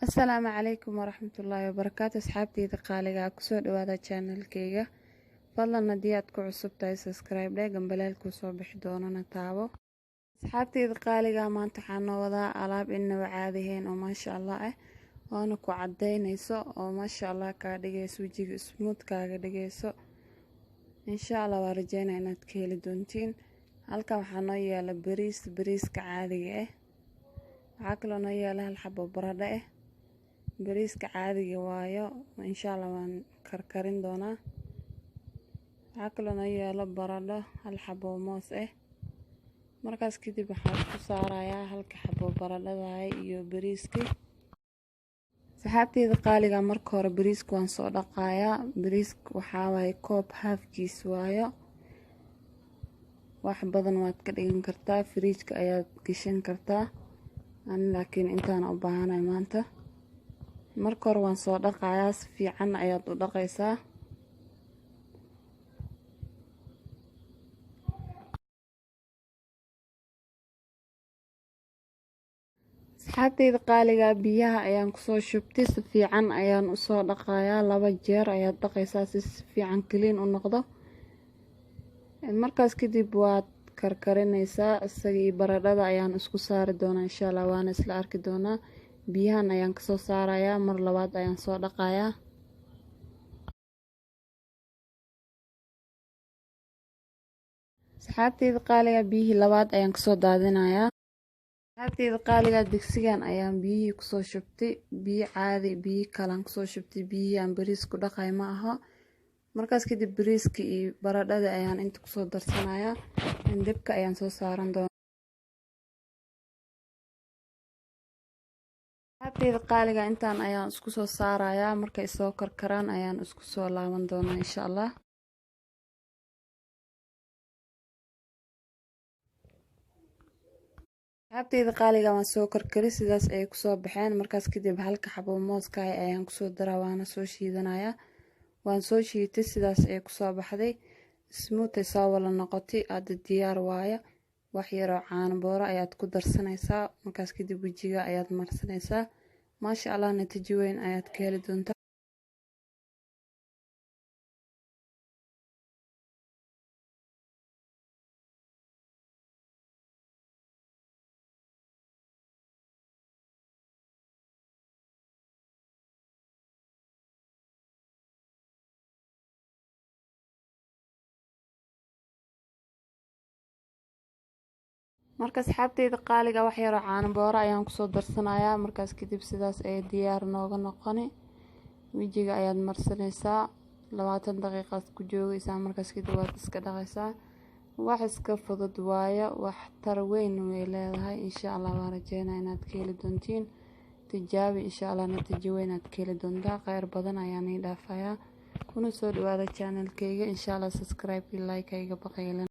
السلام عليكم ورحمة الله وبركاته. أصحابتي قالقة كسو دوادا channelkeyga fadlan haddii aad ku cusub tahay subscribe dheh gambalaalku soo bixi doonana taabo. Asxaabteyda qaaliga maanta waxaan noo wadaa alaab inaba caadihiin oo maasha Allah ah waana ku cadeynayso oo maasha Allah ka dhigayso wajiga smooth kaaga dhigayso. insha Allah waan rajeynaa inaad ka heli doontiin. halka waxaa noo yaala bariiska caadiga ah, waxaa kaloo noo yaala hal xabo baradho ah. bariiska caadiga waayo insha Allah waan karkarin doonaa. waxaa kaloo noo yaala baradho hal xabo moos ah. markaas kadib waxaan ku saarayaa halka xabo baradhada iyo bariiskii. saxaabteyda qaaliga marka hore bariiska waan soo dhaqayaa. bariiska waxaa waaye koob halfkiis waayo, wax badan waad ka dhigan kartaa, fridge-ka ayaad gashan kartaa. laakiin intaan u baahanahay maanta. marka hore waan soo dhaqayaa, si fiican ayaad u dhaqaysaa. asxaabteyda qaaliga biyaha ayaan kusoo shubtay, si fiican ayaan u soo dhaqayaa. 2 jeer ayaad dhaqaysaa si fiican clean u noqdo. markaas kadib waad karkarinaysaa. isagii baradhada ayaan isku saari doonaa insha Allah, waana isla arki doonaa. biyahan ayaan kasoo saarayaa, mar labaad ayaan soo dhaqayaa. asxaabteyda qaaliga biyihii labaad ayaan kasoo daadinayaa. asxaabteyda qaaliga digsigan ayaan biyihii kusoo shubtay, biyo caadi biyo kalan kusoo shubtay. biyihii aan bariis ku dhaqay ma aha. markaas kadib bariiska iyo baradhada ayaan inta kusoo darsanayaa. dabka ayaan soo saaran doonaa. asxaabteyda qaaliga intaan ayaan isku soo saarayaa. markay soo karkaraan ayaan isku soo laaban doonaa insha Allah. asxaabteyda qaaliga waan soo karkaray, sidaas ay kusoo baxeen. markaas kadib halka xabo mooska ayaan kusoo daraa, waana soo shiidanayaa. waan soo shiitay, sidaas ay kusoo baxday. smooth ay soo wala noqotay. hadda diyaar waayo. wax yar oo caano booro ayaad ku darsanaysaa. markaas kadib wajiga ayaad marsanaysaa. maasha Allah natiijo weyn ayaad ka heli doontaa. marka asxaabteyda qaaliga wax yar oo caano booro ayaan kusoo darsanayaa. markaas kadib sidaas ay diyaar nooga noqoni. wajiga ayaad marsanaysaa. 20 daqiiqaad ku joogaysaa. markaas kadib waad iska dhaqaysaa. wax iska fudud waayo, wax tar weyn way leedahay. insha Allah waan rajeynaa inaad ka heli doontiin. tijaabi insha Allah natiijo weyn aad ka heli doontaa. khayr badan ayaan ii dhaafayaa. kuna soo dhawaada channelkeyga insha Allah. subscribe iyo like iga baqaylan.